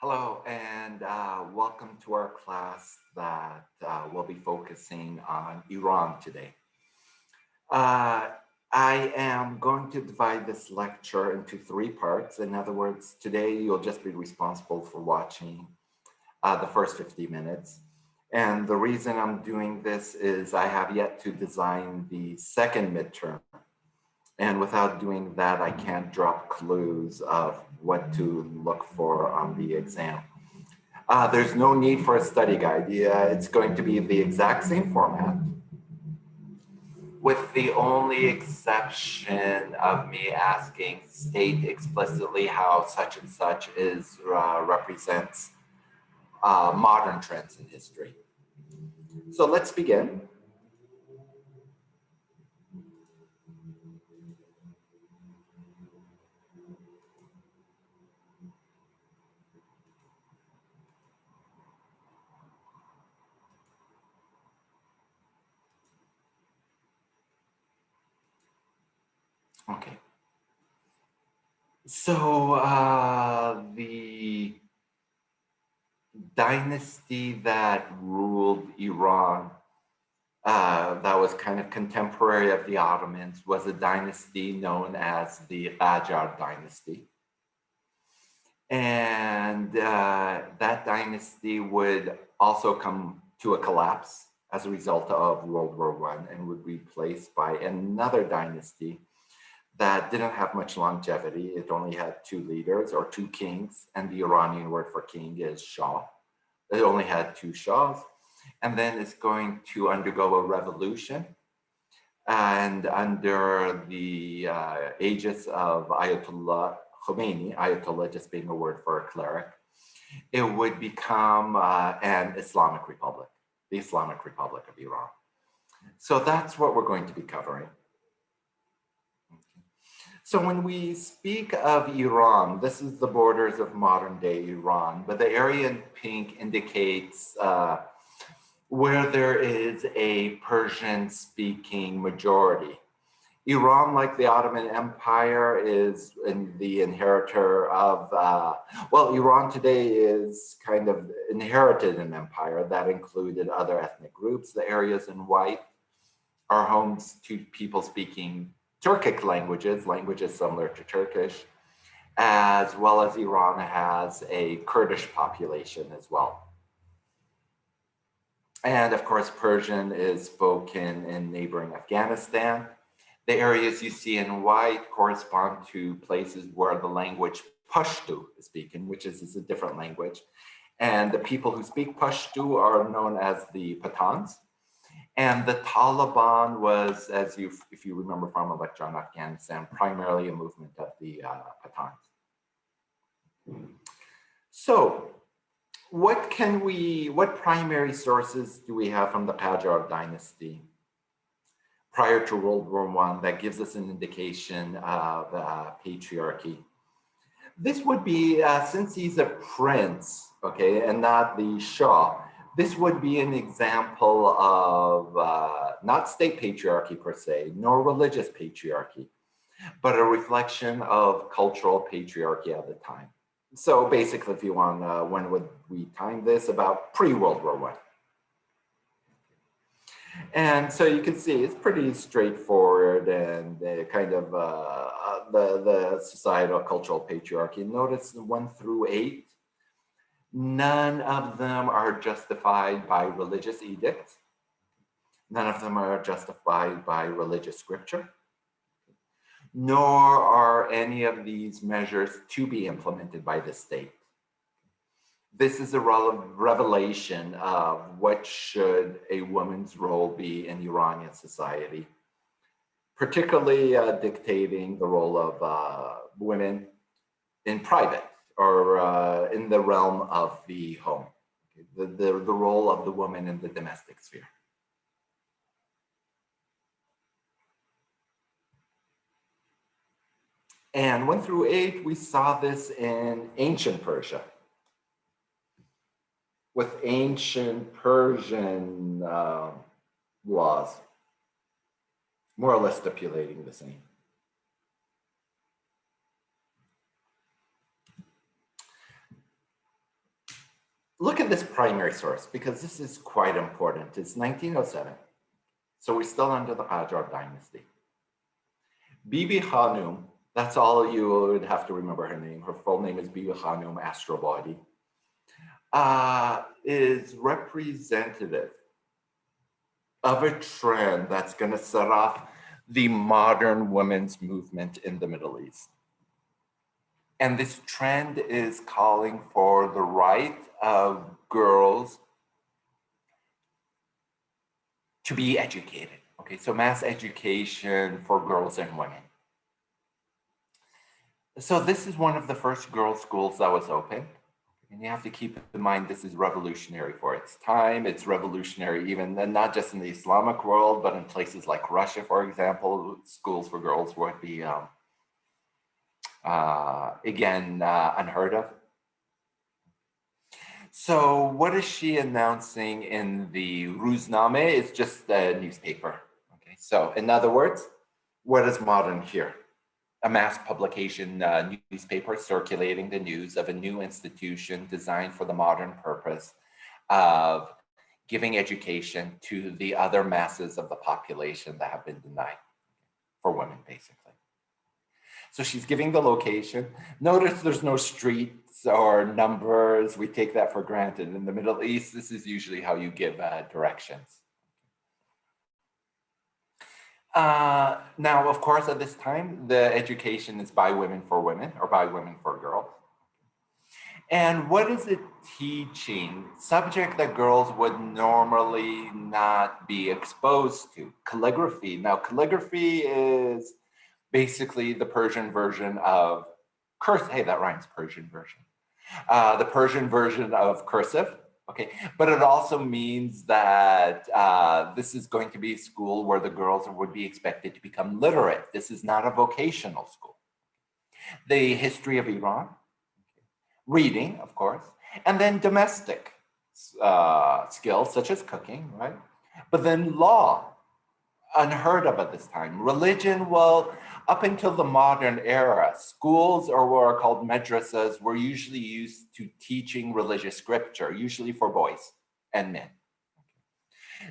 Hello, and welcome to our class that will be focusing on Iran today. Uh, I am going to divide this lecture into three parts. In other words, today you'll just be responsible for watching the first 50 minutes. And the reason I'm doing this is I have yet to design the second midterm. And without doing that, I can't drop clues of what to look for on the exam. There's no need for a study guide. Yeah, it's going to be the exact same format, with the only exception of me asking state explicitly how such and such is represents modern trends in history. So let's begin. Okay. So the dynasty that ruled Iran, that was kind of contemporary of the Ottomans, was a dynasty known as the Qajar dynasty. And that dynasty would also come to a collapse as a result of World War I and would be replaced by another dynasty that didn't have much longevity. It only had two leaders or two kings, and the Iranian word for king is Shah. It only had two Shahs, and then it's going to undergo a revolution. And under the aegis of Ayatollah Khomeini, Ayatollah just being a word for a cleric, it would become an Islamic republic, the Islamic Republic of Iran. So that's what we're going to be covering. So when we speak of Iran, this is the borders of modern day Iran, but the area in pink indicates where there is a Persian speaking majority. Iran, like the Ottoman Empire, is the inheritor of, well, Iran today is kind of inherited an empire that included other ethnic groups. The areas in white are homes to people speaking Turkic languages, languages similar to Turkish, as well as Iran has a Kurdish population as well. And of course, Persian is spoken in neighboring Afghanistan. The areas you see in white correspond to places where the language Pashto is spoken, which is a different language. And the people who speak Pashto are known as the Pathans. And the Taliban was, if you remember from a lecture on Afghanistan, primarily a movement of the Pathans. So what primary sources do we have from the Qajar dynasty prior to World War I that gives us an indication of patriarchy? This would be, since he's a prince, okay, and not the Shah, this would be an example of not state patriarchy per se, nor religious patriarchy, but a reflection of cultural patriarchy at the time. So basically, if you want, when would we time this? About pre-World War I. And so you can see it's pretty straightforward and kind of the societal cultural patriarchy. Notice 1 through 8, none of them are justified by religious edicts. None of them are justified by religious scripture. Nor are any of these measures to be implemented by the state. This is a revelation of what should a woman's role be in Iranian society, particularly dictating the role of women in private or in the realm of the home, the role of the woman in the domestic sphere. And 1 through 8, we saw this in ancient Persia, with ancient Persian laws, more or less stipulating the same. look at this primary source because this is quite important. It's 1907. So we're still under the Qajar dynasty. Bibi Khanum, that's all you would have to remember her name. Her full name is Bibi Khanum Astrobody, is representative of a trend that's going to set off the modern women's movement in the Middle East. And this trend is calling for the right of girls to be educated. Okay, so mass education for girls and women. So this is one of the first girls' schools that was open. And you have to keep in mind, this is revolutionary for its time. It's revolutionary even, not just in the Islamic world, but in places like Russia, for example, schools for girls would be, unheard of. So what is she announcing in the Ruzname? It's just a newspaper. Okay, so in other words, what is modern here? A mass publication newspaper circulating the news of a new institution designed for the modern purpose of giving education to the other masses of the population that have been denied, for women, basically. So she's giving the location. Notice there's no streets or numbers. We take that for granted. In the Middle East, this is usually how you give directions. Now, of course, at this time, the education is by women for women or by women for girls. And what is it teaching? Subject that girls would normally not be exposed to. Calligraphy. Now, calligraphy is basically the Persian version of cursive. Hey, that rhymes, Persian version. The Persian version of cursive. Okay, but it also means that this is going to be a school where the girls would be expected to become literate. This is not a vocational school. The history of Iran, reading, of course, and then domestic skills such as cooking, right? But then law, unheard of at this time. Religion, well, up until the modern era, schools, or what are called madrasas, were usually used to teaching religious scripture, usually for boys and men.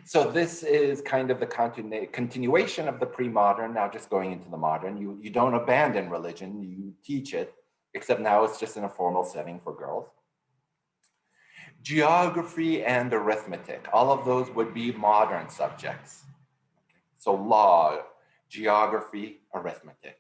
So this is kind of the continuation of the pre-modern, now just going into the modern. You don't abandon religion, you teach it, except now it's just in a formal setting for girls. Geography and arithmetic, all of those would be modern subjects. So law, geography, arithmetic.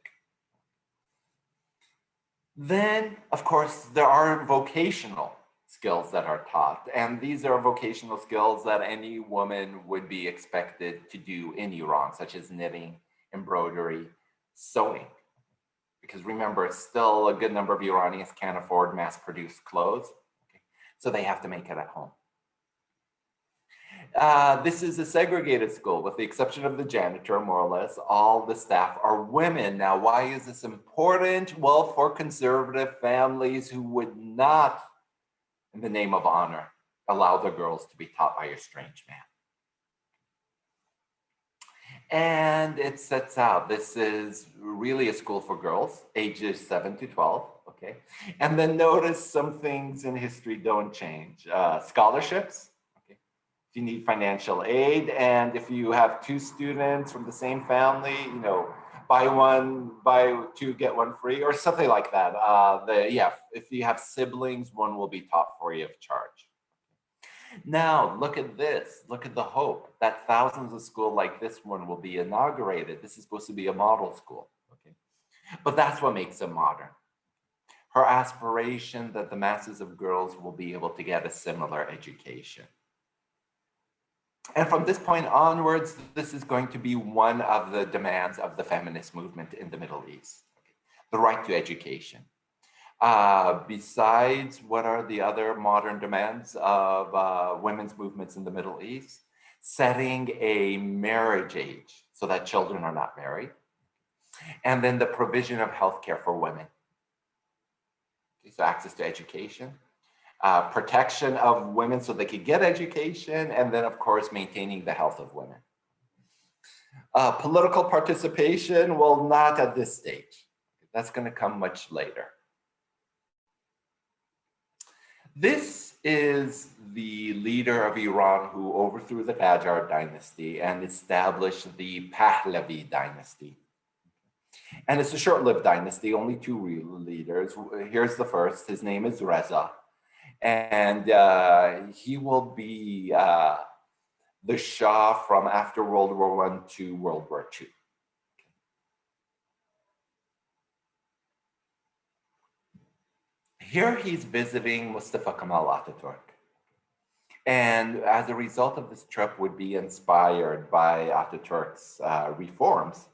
Then, of course, there are vocational skills that are taught. And these are vocational skills that any woman would be expected to do in Iran, such as knitting, embroidery, sewing. Because remember, still a good number of Iranians can't afford mass-produced clothes. Okay? So they have to make it at home. This is a segregated school, with the exception of the janitor, more or less. All the staff are women. Now, why is this important? Well, for conservative families who would not, in the name of honor, allow their girls to be taught by a strange man. And it sets out, this is really a school for girls, ages 7 to 12, okay? And then notice some things in history don't change. Scholarships. You need financial aid, and if you have two students from the same family, you know, buy two, get one free, or something like that. If you have siblings, one will be taught free of charge. Now, look at this. Look at the hope that thousands of schools like this one will be inaugurated. This is supposed to be a model school, okay? But that's what makes it modern. Her aspiration that the masses of girls will be able to get a similar education. And from this point onwards, this is going to be one of the demands of the feminist movement in the Middle East, the right to education. Besides, what are the other modern demands of women's movements in the Middle East? Setting a marriage age so that children are not married. And then the provision of healthcare for women. Okay, so access to education. Protection of women so they could get education, and then, of course, maintaining the health of women. Political participation, well, not at this stage. That's going to come much later. This is the leader of Iran who overthrew the Qajar dynasty and established the Pahlavi dynasty. And it's a short-lived dynasty, only two real leaders. Here's the first. His name is Reza. And he will be the Shah from after World War I to World War II. Here he's visiting Mustafa Kemal Ataturk. And as a result of this trip would be inspired by Ataturk's reforms,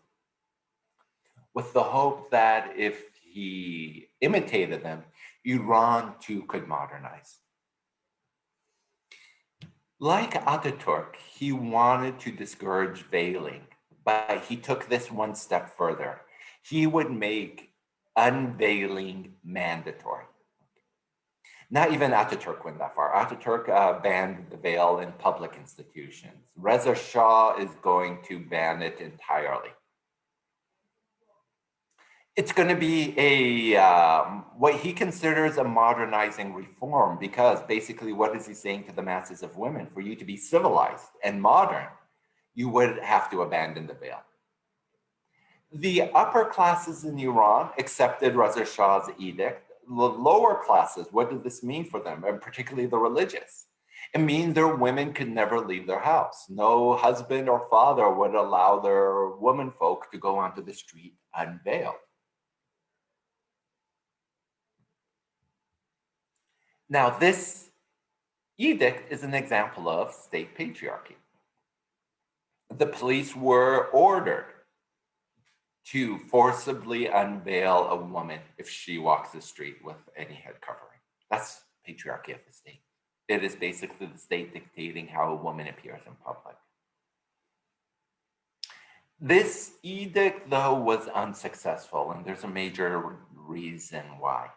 with the hope that if he imitated them, Iran too could modernize. Like Ataturk, he wanted to discourage veiling, but he took this one step further. He would make unveiling mandatory. Not even Ataturk went that far. Ataturk banned the veil in public institutions. Reza Shah is going to ban it entirely. It's going to be what he considers a modernizing reform, because basically what is he saying to the masses of women? For you to be civilized and modern, you would have to abandon the veil. The upper classes in Iran accepted Reza Shah's edict. The lower classes, what did this mean for them, and particularly the religious? It means their women could never leave their house. No husband or father would allow their women folk to go onto the street unveiled. Now, this edict is an example of state patriarchy. The police were ordered to forcibly unveil a woman if she walks the street with any head covering. That's patriarchy of the state. It is basically the state dictating how a woman appears in public. This edict, though, was unsuccessful, and there's a major reason why.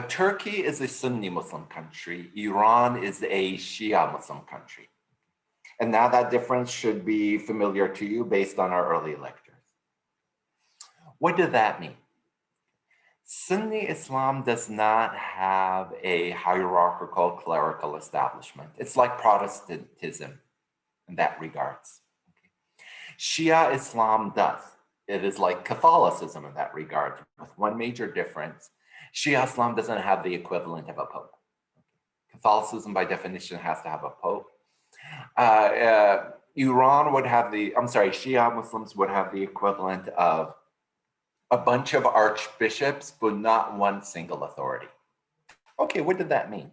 Turkey is a Sunni Muslim country. Iran is a Shia Muslim country. And now that difference should be familiar to you based on our early lectures. What did that mean? Sunni Islam does not have a hierarchical clerical establishment. It's like Protestantism in that regards. Okay. Shia Islam does. It is like Catholicism in that regard, with one major difference. Shia Islam doesn't have the equivalent of a pope. Catholicism, by definition, has to have a pope. Iran would have Shia Muslims would have the equivalent of a bunch of archbishops, but not one single authority. Okay, what did that mean?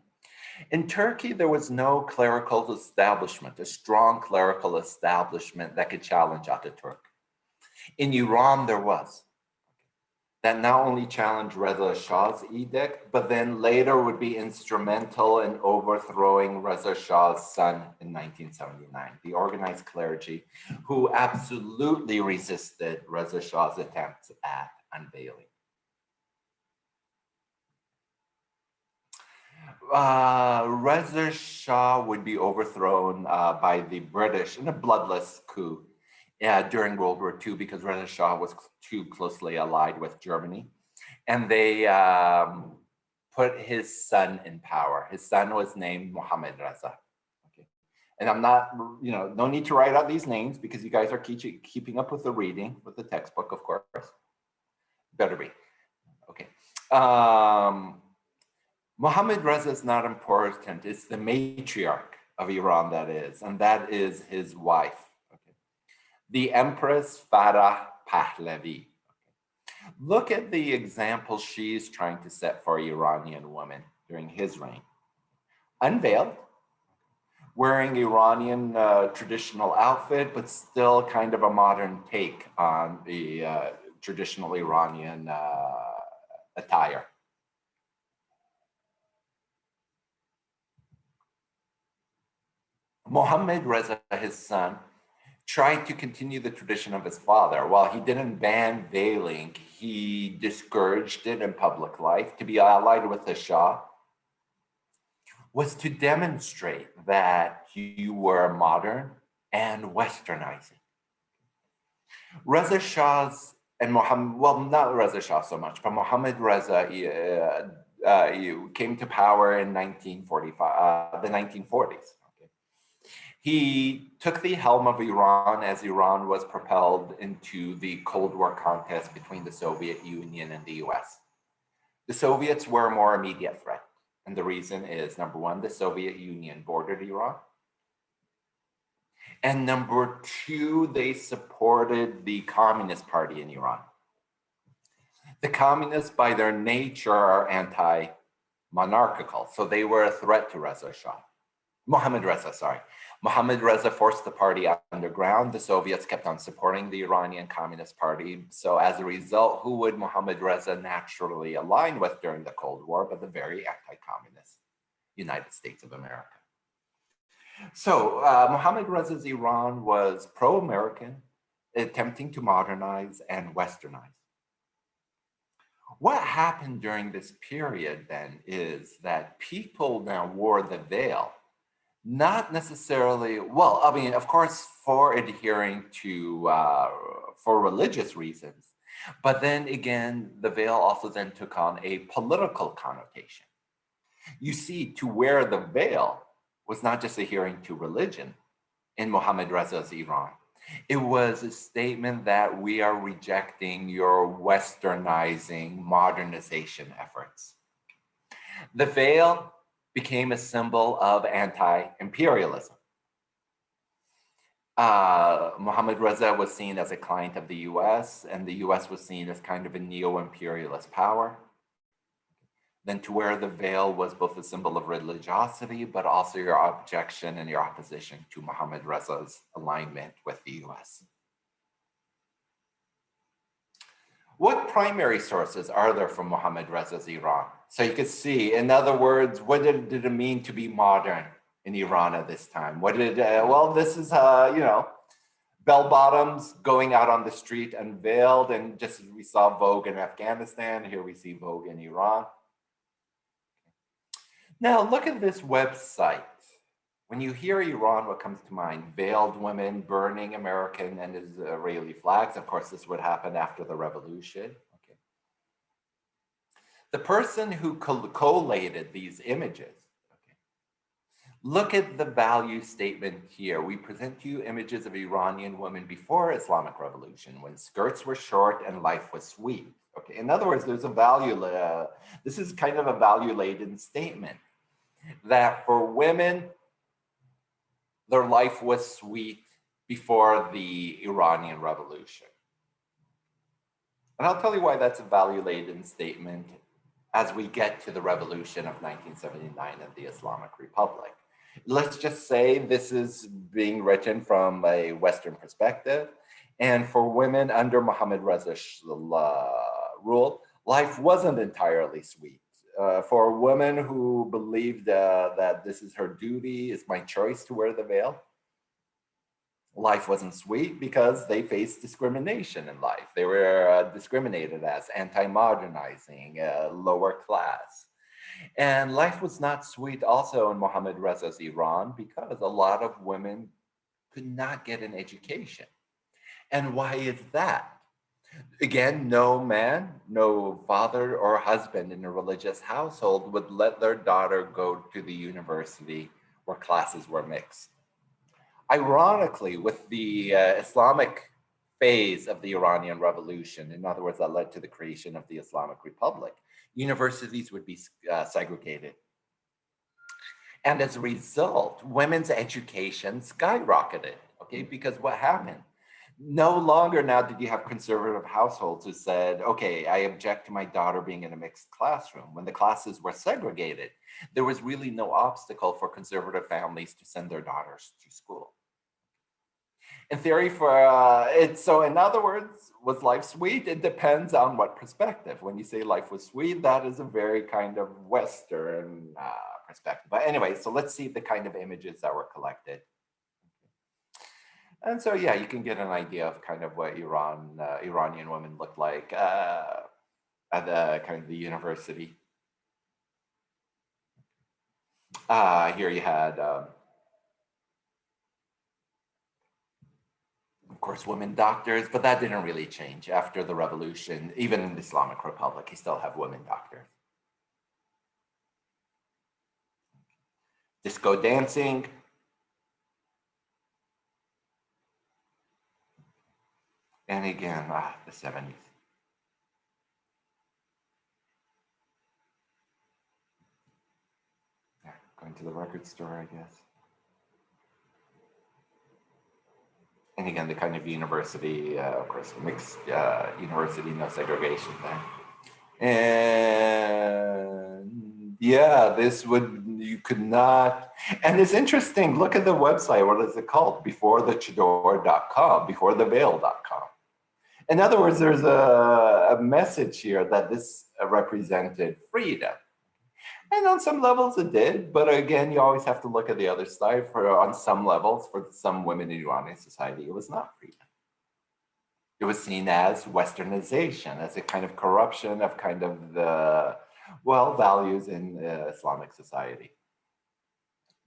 In Turkey, there was no clerical establishment, a strong clerical establishment that could challenge Ataturk. In Iran, there was. That not only challenged Reza Shah's edict, but then later would be instrumental in overthrowing Reza Shah's son in 1979, the organized clergy, who absolutely resisted Reza Shah's attempts at unveiling. Reza Shah would be overthrown by the British in a bloodless coup during World War II, because Reza Shah was too closely allied with Germany. And they put his son in power. His son was named Mohammad Reza. Okay. And I'm not, no need to write out these names because you guys are keeping up with the reading, with the textbook, of course. Better be. Okay. Mohammad Reza is not important. It's the matriarch of Iran that is, and that is his wife. The Empress Farah Pahlavi. Look at the example she's trying to set for Iranian women during his reign. Unveiled, wearing Iranian traditional outfit, but still kind of a modern take on the traditional Iranian attire. Mohammad Reza, his son, tried to continue the tradition of his father. While he didn't ban veiling, he discouraged it in public life. To be allied with the Shah was to demonstrate that you were modern and westernizing. Reza Shah's and Muhammad, well, not Reza Shah so much, but Mohammad Reza came to power in 1945, the 1940s. Okay. He took the helm of Iran as Iran was propelled into the Cold War contest between the Soviet Union and the US. The Soviets were a more immediate threat. And the reason is, number one, the Soviet Union bordered Iran. And number two, they supported the Communist Party in Iran. The communists, by their nature, are anti-monarchical. So they were a threat to Mohammad Reza, sorry. Mohammad Reza forced the party underground. The Soviets kept on supporting the Iranian Communist Party. So as a result, who would Mohammad Reza naturally align with during the Cold War, but the very anti-communist United States of America? So Mohammad Reza's Iran was pro-American, attempting to modernize and westernize. What happened during this period then is that people now wore the veil, not necessarily, well, I mean, of course, for adhering to, for religious reasons, but then again, the veil also then took on a political connotation. You see, to wear the veil was not just adhering to religion in Mohammad Reza's Iran. It was a statement that we are rejecting your westernizing modernization efforts. The veil became a symbol of anti-imperialism. Mohammad Reza was seen as a client of the US, and the US was seen as kind of a neo-imperialist power. Then to wear the veil was both a symbol of religiosity, but also your objection and your opposition to Mohammad Reza's alignment with the US. What primary sources are there from Mohammad Reza's Iran? So you could see, in other words, what did it mean to be modern in Iran at this time? What did, well, this is, you know, bell bottoms going out on the street unveiled, and just as we saw Vogue in Afghanistan, here we see Vogue in Iran. Now, look at this website. When you hear Iran, what comes to mind? Veiled women burning American and Israeli flags. Of course, this would happen after the revolution. Okay. The person who collated these images, okay, look at the value statement here. We present to you images of Iranian women before Islamic Revolution, when skirts were short and life was sweet. Okay. In other words, there's a value, this is kind of a value-laden statement that for women, their life was sweet before the Iranian Revolution. And I'll tell you why that's a value-laden statement as we get to the revolution of 1979 and the Islamic Republic. Let's just say this is being written from a Western perspective. And for women under Mohammad Reza's rule, life wasn't entirely sweet. For a woman who believed that this is her duty, it's my choice to wear the veil, life wasn't sweet because they faced discrimination in life. They were discriminated as anti-modernizing, lower class. And life was not sweet also in Mohammad Reza's Iran because a lot of women could not get an education. And why is that? Again, no man, no father or husband in a religious household would let their daughter go to the university where classes were mixed. Ironically, with the Islamic phase of the Iranian Revolution, in other words, that led to the creation of the Islamic Republic, universities would be segregated. And as a result, women's education skyrocketed, okay? Because what happened? No longer now did you have conservative households who said, okay, I object to my daughter being in a mixed classroom. When the classes were segregated, there was really no obstacle for conservative families to send their daughters to school. In theory, so in other words, was life sweet? It depends on what perspective. When you say life was sweet, that is a very kind of Western perspective. But anyway, so let's see the kind of images that were collected. And so, yeah, you can get an idea of kind of what Iranian women look like at the kind of the university. Here you had, of course, women doctors, but that didn't really change after the revolution. Even in the Islamic Republic, you still have women doctors. disco dancing. And again, the 70s. Yeah, going to the record store, I guess. And again, the kind of university, of course, mixed university, no segregation thing. And yeah, this would, you could not, and it's interesting, look at the website, what is it called? Beforethechador.com, beforetheveil.com. In other words, there's a message here that this represented freedom. And on some levels it did, but again, you always have to look at the other side. For on some levels, for some women in Iranian society, it was not freedom. It was seen as westernization, as a kind of corruption of kind of the, well, values in Islamic society.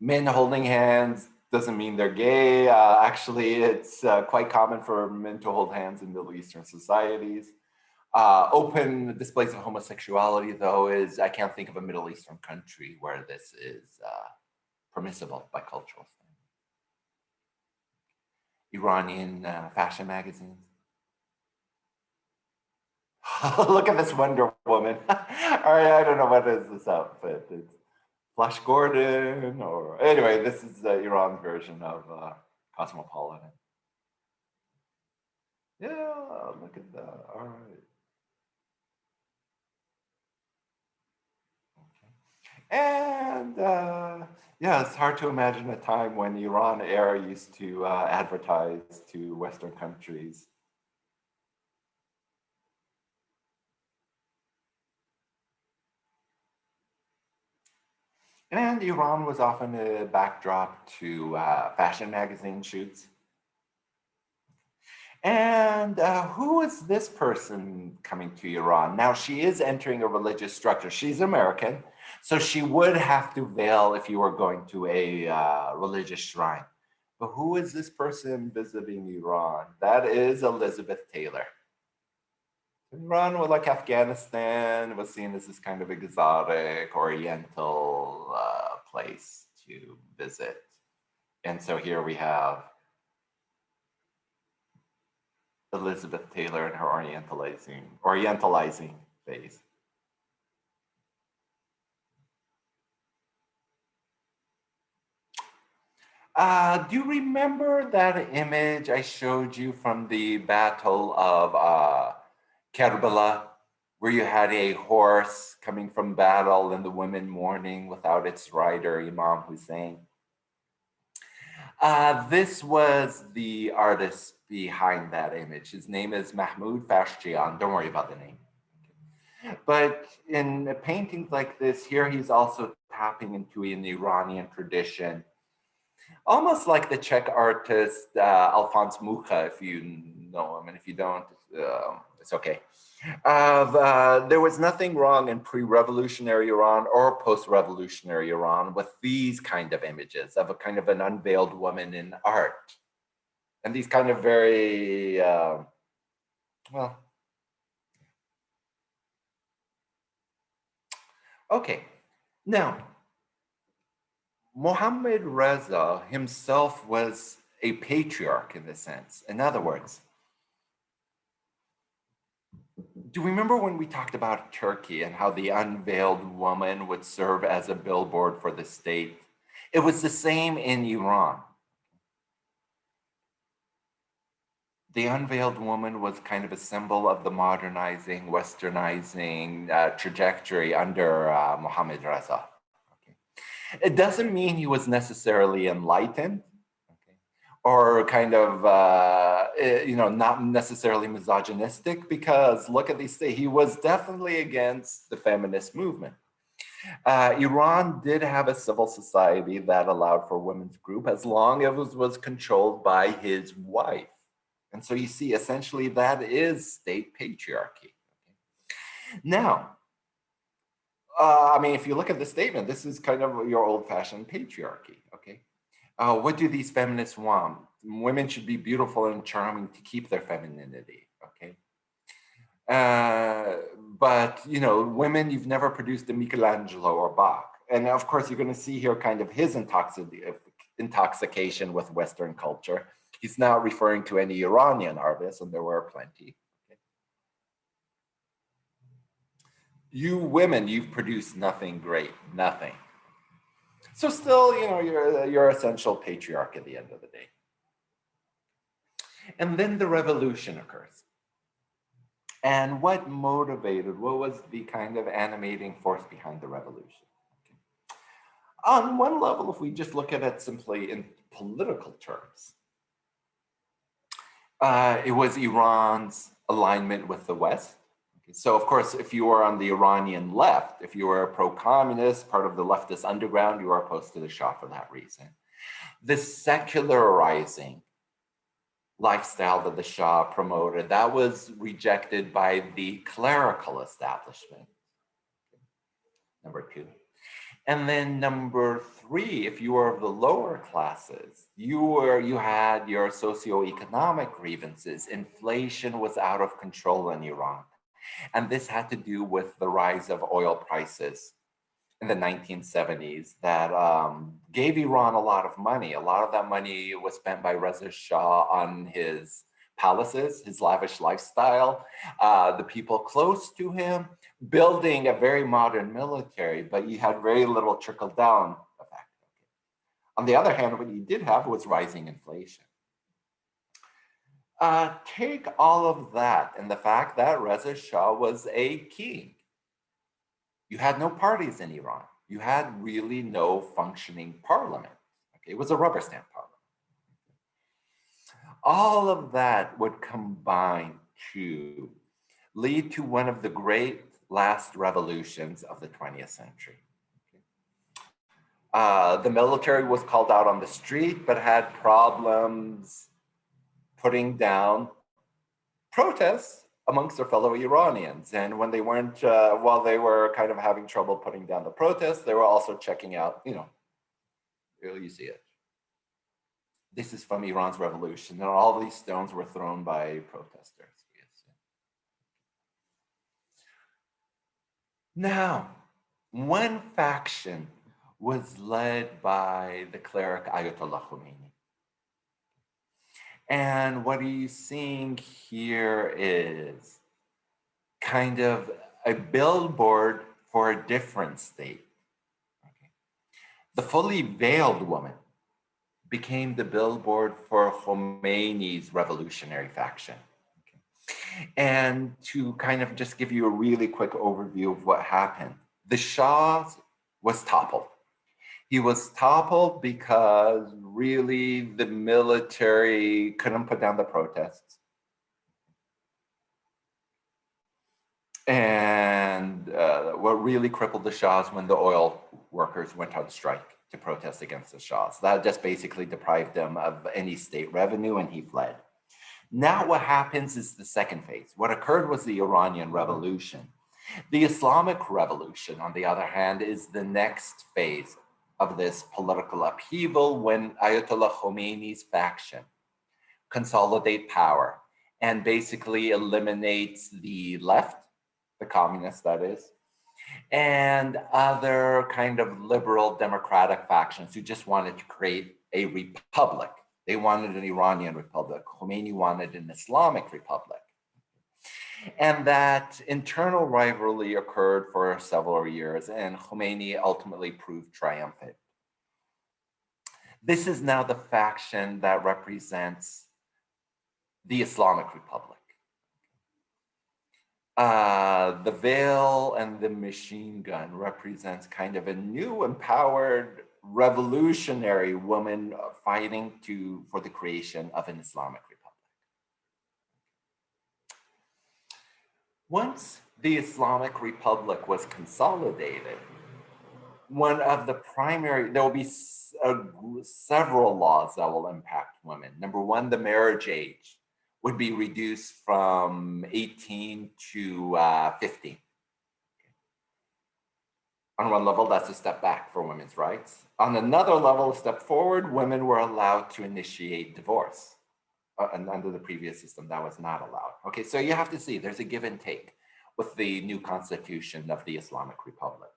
Men holding hands doesn't mean they're gay. Actually, it's quite common for men to hold hands in Middle Eastern societies. Open displays of homosexuality, though, is, I can't think of a Middle Eastern country where this is permissible by cultural standards. Iranian fashion magazines. Look at this Wonder Woman. All right, I don't know what is this outfit. It's Flash Gordon, or anyway, this is Iran's version of Cosmopolitan. Yeah, look at that. All right. And yeah, it's hard to imagine a time when Iran Air used to advertise to Western countries. And Iran was often a backdrop to fashion magazine shoots. And who is this person coming to Iran? Now, she is entering a religious structure. She's American, so she would have to veil if you were going to a religious shrine. But who is this person visiting Iran? That is Elizabeth Taylor. Iran was like Afghanistan, was seen as this kind of exotic, oriental place to visit. And so here we have Elizabeth Taylor and her orientalizing phase. Do you remember that image I showed you from the Battle of Karbala, where you had a horse coming from battle and the women mourning without its rider, Imam Hussein? This was the artist behind that image. His name is Mahmoud Fashjian. Don't worry about the name. But in paintings like this, here he's also tapping into an Iranian tradition, almost like the Czech artist Alphonse Mucha, if you know him, and if you don't, it's okay. There was nothing wrong in pre-revolutionary Iran or post-revolutionary Iran with these kind of images of a kind of an unveiled woman in art. And these kind of very, well, okay. Now, Mohammad Reza himself was a patriarch in this sense. In other words, do you remember when we talked about Turkey and how the unveiled woman would serve as a billboard for the state? It was the same in Iran. The unveiled woman was kind of a symbol of the modernizing, westernizing trajectory under Mohammad Reza. Okay. It doesn't mean he was necessarily enlightened, okay, or kind of, not necessarily misogynistic, because look at these things. He was definitely against the feminist movement. Iran did have a civil society that allowed for women's group as long as it was controlled by his wife. And so you see, essentially, that is state patriarchy. Okay? Now, I mean, if you look at the statement, this is kind of your old-fashioned patriarchy, okay? What do these feminists want? Women should be beautiful and charming to keep their femininity, okay? But, women, you've never produced a Michelangelo or Bach. and of course, you're going to see here kind of his intoxication with Western culture. He's not referring to any Iranian artists, and there were plenty. Okay. You women, you've produced nothing great, nothing. So still, you're essential patriarch at the end of the day. And then the revolution occurs. And what was the kind of animating force behind the revolution? Okay. On one level, if we just look at it simply in political terms, it was Iran's alignment with the West. Okay. So of course, if you were on the Iranian left, if you were a pro-communist, part of the leftist underground, you were opposed to the Shah for that reason. The secularizing lifestyle that the Shah promoted, that was rejected by the clerical establishment. Number two. And then number three, if you were of the lower classes, you had your socioeconomic grievances. Inflation was out of control in Iran. And this had to do with the rise of oil prices in the 1970s that gave Iran a lot of money. A lot of that money was spent by Reza Shah on his palaces, his lavish lifestyle, the people close to him, building a very modern military, but you had very little trickle down effect. On the other hand, what you did have was rising inflation. Take all of that and the fact that Reza Shah was a king. You had no parties in Iran. You had really no functioning parliament. Okay, it was a rubber stamp parliament. All of that would combine to lead to one of the great last revolutions of the 20th century. The military was called out on the street, but had problems putting down protests amongst their fellow Iranians. And when they weren't, while they were kind of having trouble putting down the protests, they were also checking out, you see it. This is from Iran's revolution. And all these stones were thrown by protesters. Now, one faction was led by the cleric Ayatollah Khomeini. And what he's seeing here is kind of a billboard for a different state. Okay. The fully veiled woman became the billboard for Khomeini's revolutionary faction. Okay. And to kind of just give you a really quick overview of what happened, the Shah was toppled. He was toppled because really the military couldn't put down the protests. And what really crippled the Shah is when the oil workers went on strike to protest against the Shah. So that just basically deprived them of any state revenue and he fled. Now what happens is the second phase. What occurred was the Iranian Revolution. The Islamic Revolution, on the other hand, is the next phase of this political upheaval when Ayatollah Khomeini's faction consolidate power and basically eliminates the left, the communists that is, and other kind of liberal democratic factions who just wanted to create a republic. They wanted an Iranian republic. Khomeini wanted an Islamic republic. And that internal rivalry occurred for several years, and Khomeini ultimately proved triumphant. This is now the faction that represents the Islamic Republic. The veil and the machine gun represents kind of a new empowered revolutionary woman fighting for the creation of an Islamic Republic. Once the Islamic Republic was consolidated, one of the primary, there will be several laws that will impact women. Number one, the marriage age would be reduced from 18 to 15. On one level, that's a step back for women's rights. On another level, a step forward, women were allowed to initiate divorce. And under the previous system, that was not allowed. Okay, so you have to see, there's a give and take with the new constitution of the Islamic Republic.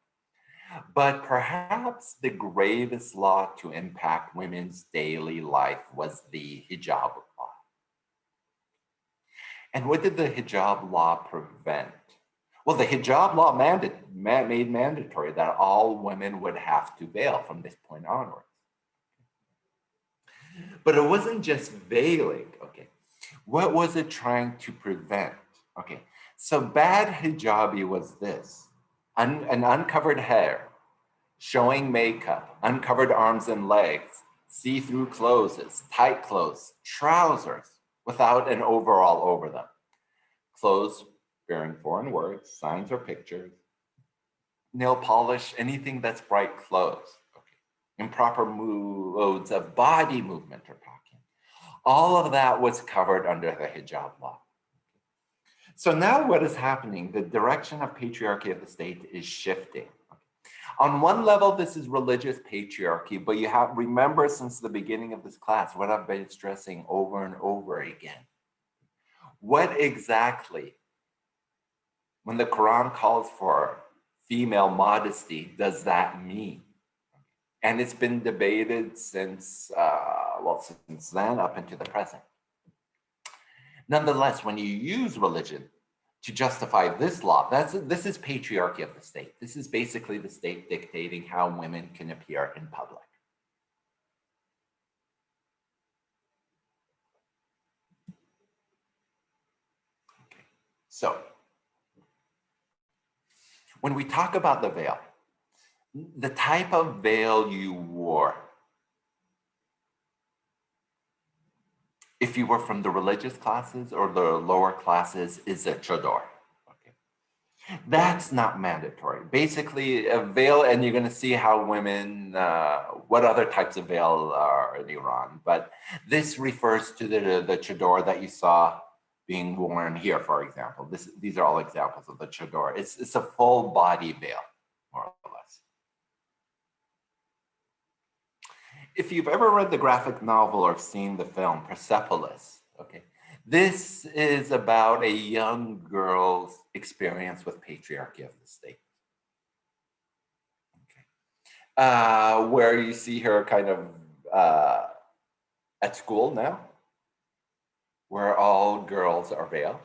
But perhaps the gravest law to impact women's daily life was the hijab law. And what did the hijab law prevent? Well, the hijab law made mandatory that all women would have to veil from this point onwards. But it wasn't just veiling, okay? What was it trying to prevent? Okay, so bad hijabi was this, an uncovered hair, showing makeup, uncovered arms and legs, see-through clothes, tight clothes, trousers without an overall over them, clothes bearing foreign words, signs or pictures, nail polish, anything that's bright clothes, okay. Improper modes of body movement or talking. All of that was covered under the hijab law. So now what is happening? The direction of patriarchy of the state is shifting. On one level, this is religious patriarchy, but you have remember since the beginning of this class what I've been stressing over and over again. What exactly, when the Quran calls for female modesty, does that mean? And it's been debated since, since then up into the present. Nonetheless, when you use religion to justify this law, this is patriarchy of the state. This is basically the state dictating how women can appear in public. Okay. So, when we talk about the veil, the type of veil you wore, if you were from the religious classes or the lower classes, is a chador. That's not mandatory. Basically, a veil, and you're going to see how women, what other types of veil are in Iran. But this refers to the chador that you saw being worn here, for example. These are all examples of the chador. It's a full body veil, more or less. If you've ever read the graphic novel or seen the film Persepolis, okay, this is about a young girl's experience with patriarchy of the state. Okay. Where you see her kind of at school now, where all girls are veiled.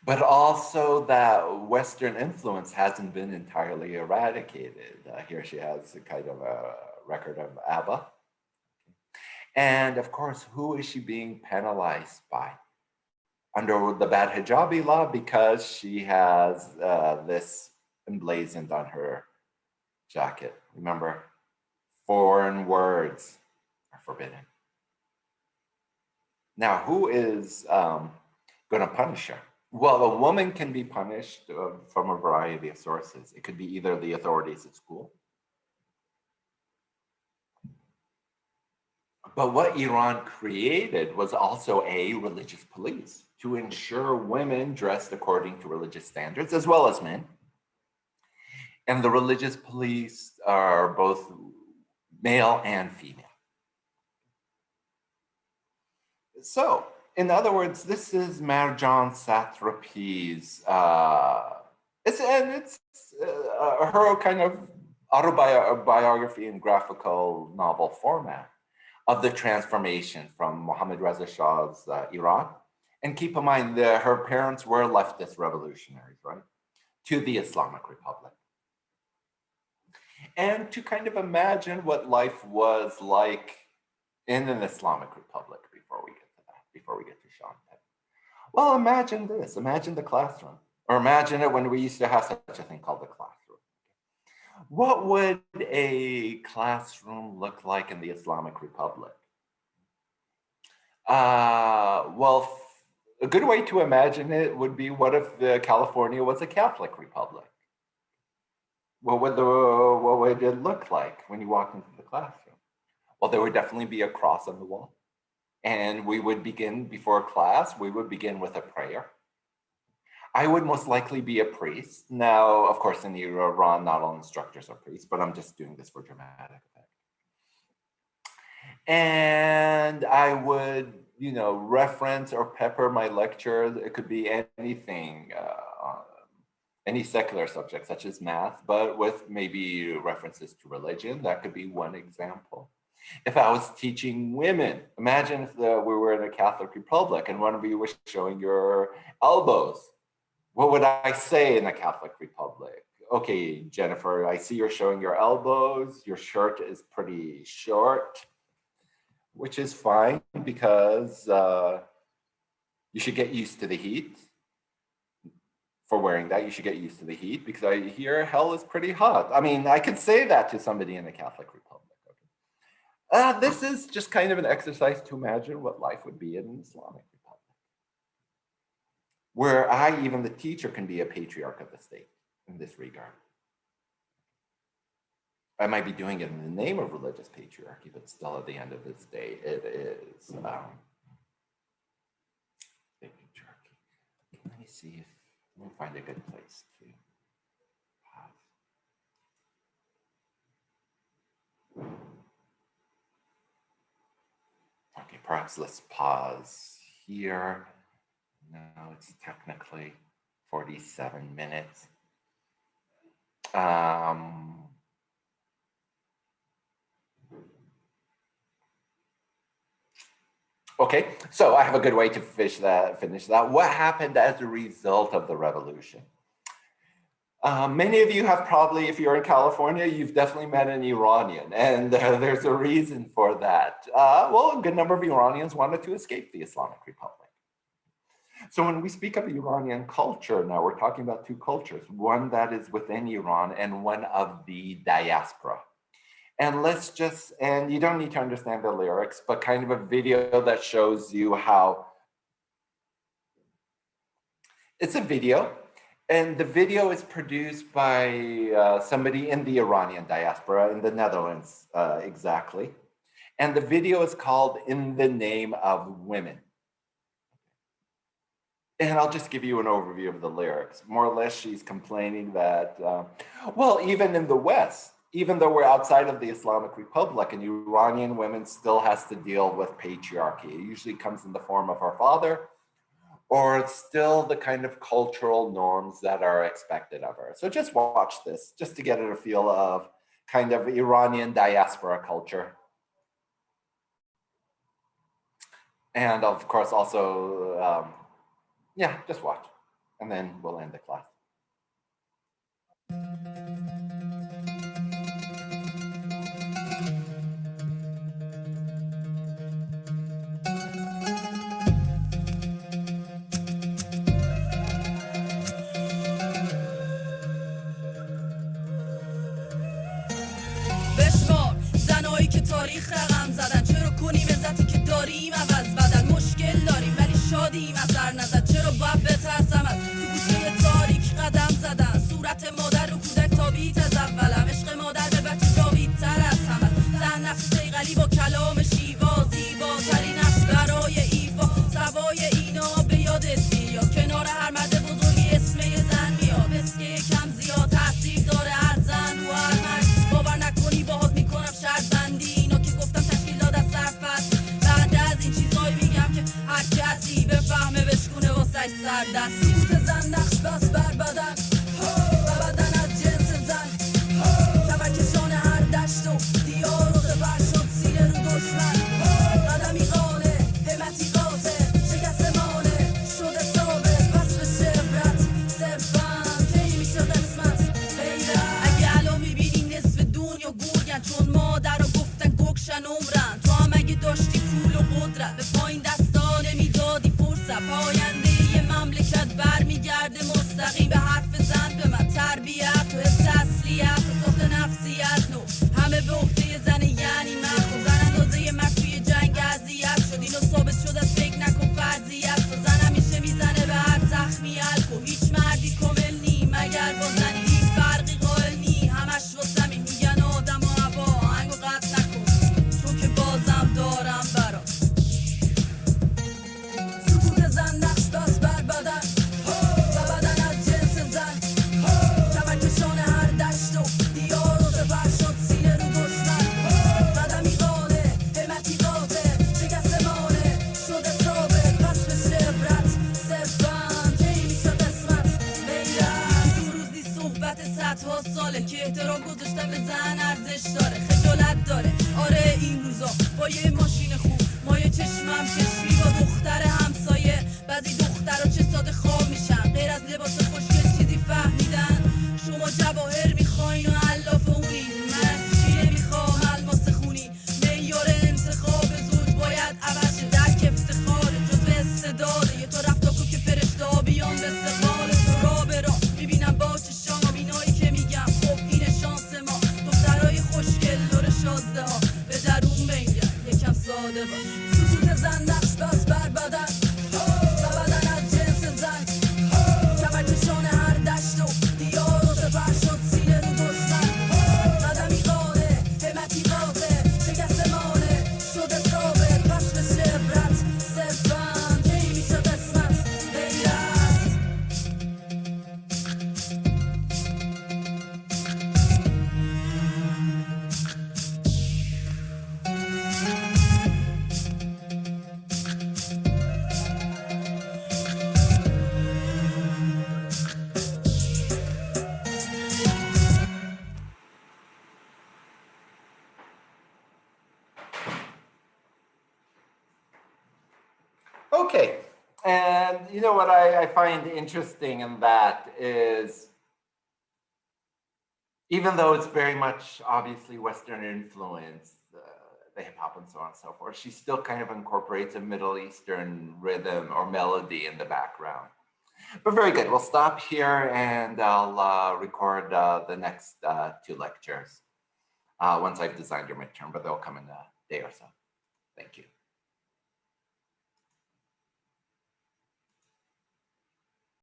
But also that Western influence hasn't been entirely eradicated. Here she has a kind of a record of ABBA. And of course, who is she being penalized by? Under the bad hijabi law, because she has this emblazoned on her jacket. Remember, foreign words are forbidden. Now, who is going to punish her? Well, a woman can be punished from a variety of sources. It could be either the authorities at school. But what Iran created was also a religious police to ensure women dressed according to religious standards, as well as men. And the religious police are both male and female. So, in other words, this is Marjan Satrapi's, it's her kind of autobiography and graphical novel format of the transformation from Mohammad Reza Shah's Iran. And keep in mind that her parents were leftist revolutionaries, right? To the Islamic Republic. And to kind of imagine what life was like in an Islamic Republic before we get to that, before we get to Shanghai. Well, imagine this, imagine the classroom, or imagine it when we used to have such a thing called the classroom. What would a classroom look like in the Islamic Republic? Well, a good way to imagine it would be, what if California was a Catholic republic? What would it look like when you walk into the classroom? Well, there would definitely be a cross on the wall. And we would begin, before class, we would begin with a prayer. I would most likely be a priest. Now, of course, in Iran, not all instructors are priests, but I'm just doing this for dramatic effect. And I would, reference or pepper my lecture. It could be anything any secular subject such as math, but with maybe references to religion. That could be one example. If I was teaching women, imagine if we were in a Catholic Republic and one of you was showing your elbows. What would I say in a Catholic Republic? Okay, Jennifer, I see you're showing your elbows. Your shirt is pretty short, which is fine because you should get used to the heat. For wearing that, you should get used to the heat because I hear hell is pretty hot. I mean, I could say that to somebody in a Catholic Republic. Okay. This is just kind of an exercise to imagine what life would be in an Islamic Republic, where even the teacher, can be a patriarch of the state in this regard. I might be doing it in the name of religious patriarchy, but still at the end of this day, it is patriarchy. Let me see if we'll find a good place to pause. Okay, perhaps let's pause here. No, it's technically 47 minutes. Okay, so I have a good way to finish that. What happened as a result of the revolution? Many of you have probably, if you're in California, you've definitely met an Iranian, and there's a reason for that. Well, a good number of Iranians wanted to escape the Islamic Republic. So when we speak of Iranian culture, now we're talking about two cultures, one that is within Iran and one of the diaspora. And and you don't need to understand the lyrics, but kind of a video that shows you how, it's a video, and the video is produced by somebody in the Iranian diaspora, in the Netherlands, exactly. And the video is called In the Name of Women. And I'll just give you an overview of the lyrics. More or less, she's complaining that, well, even in the West, even though we're outside of the Islamic Republic, and Iranian women still has to deal with patriarchy. It usually comes in the form of her father, or it's still the kind of cultural norms that are expected of her. So just watch this, just to get a feel of kind of Iranian diaspora culture. And of course, also, yeah, just watch, and then we'll end the class. تاریخ رقم زدن چرا کنیم عزتی که داریم عوض بدن مشکل داریم ولی شادیم اثر نزد چرا باید بترسم از تو گوشه تاریک قدم زدن صورت مادر رو کودک تابیت از اولم عشق مادر به بچه جاوید تر از همه زن نفس سیغلی با کلام شیوا زیباترین نفس برای ایفا سوای اینا به یادت بیاد کنار هر مرد بزرگی اسم یه زن میاد بسکه کم زیاد تاثیر داره هر زن و هر مرد باور نکنی باهات میکنم شرط بندی هر کسی بفهمه بشکونه واسه سردستی سوت زن نقش بس بر بدن و بدن از جنس زن کمکشان هر دشت و دیار و سپر شد سینه رو دشمن قدمی قانه همتی قاطع شکست مانه شده ثابت پس به شبرت صرفا کی میشه قسمت اگه الان میبینی نصف دنیا گرگن چون مادر رو گفتن گکشن عمرن تو هم اگه داشتی پول و قدرت به پایین دست نمیدادی فرصت پاینده یه مملکت برمیگرده مستقیم به حرف زن به من تربیت و حس اصلیت و ساخت نفسیت نو همه به عهده زن یعنی من خود زن اندازه مرد توی جنگ اذیت شد اینو ثابت شد از فکر نکن فرضیت و زن همیشه میزنه به هر زخمی الکو هیچ مردی کامل نی مگر با زنی هیچ فرقی قائل نی همش واسه میگن آدم و هوا آهنگ و قطع نکن چون که بازم دارم برات زن نقش بس بر بدن و بدن از جنس زن کمکشان هر دشت و دیار و زبر شد سینه رو دشمن قدمی قانه همتی قاطع شکست مانه شده ثابت پس به شبرت صرفا کی میشه قسمت غیرت صدها ساله که احترام گذاشتن به زن ارزش داره، خجالت داره. آره این روزا با یه ماشین خوب مایه چشمم چشمی با دختر همسایه. بعضی دخترها چه ساده خواب میشن، غیر از لباس خوشگل چیزی فهمیدن؟ شما جواهر میخواین و علاف اونی، من از چی نمیخوام الماس خونی. معیار انتخاب زوج باید عوض شه، درک افتخاره جزو استعداده. یه تو رفتا کو که فرشته بیان به استقبال تو را به راه میبینم با چشام اینایی که میگم خب این شانس ما. دخترای خوشگل دور شازده ها به درون بنگر یکم ساده باش. سکوت زن نقش بس بر بدن و بدن از جنس زن، کمرکشان هر دشت و دیار و سپر شد سینه رو دشمن. قدمی قانه همتی قاطع شکست مانه شده ثابت، پس بشه عبرت صرفا کی میشه قسمت غیرت. Okay, and you know what I find interesting in that is, even though it's very much obviously Western influence, the hip hop and so on and so forth, she still kind of incorporates a Middle Eastern rhythm or melody in the background. But very good. We'll stop here and I'll record the next two lectures once I've designed your midterm, but they'll come in a day or so. Thank you.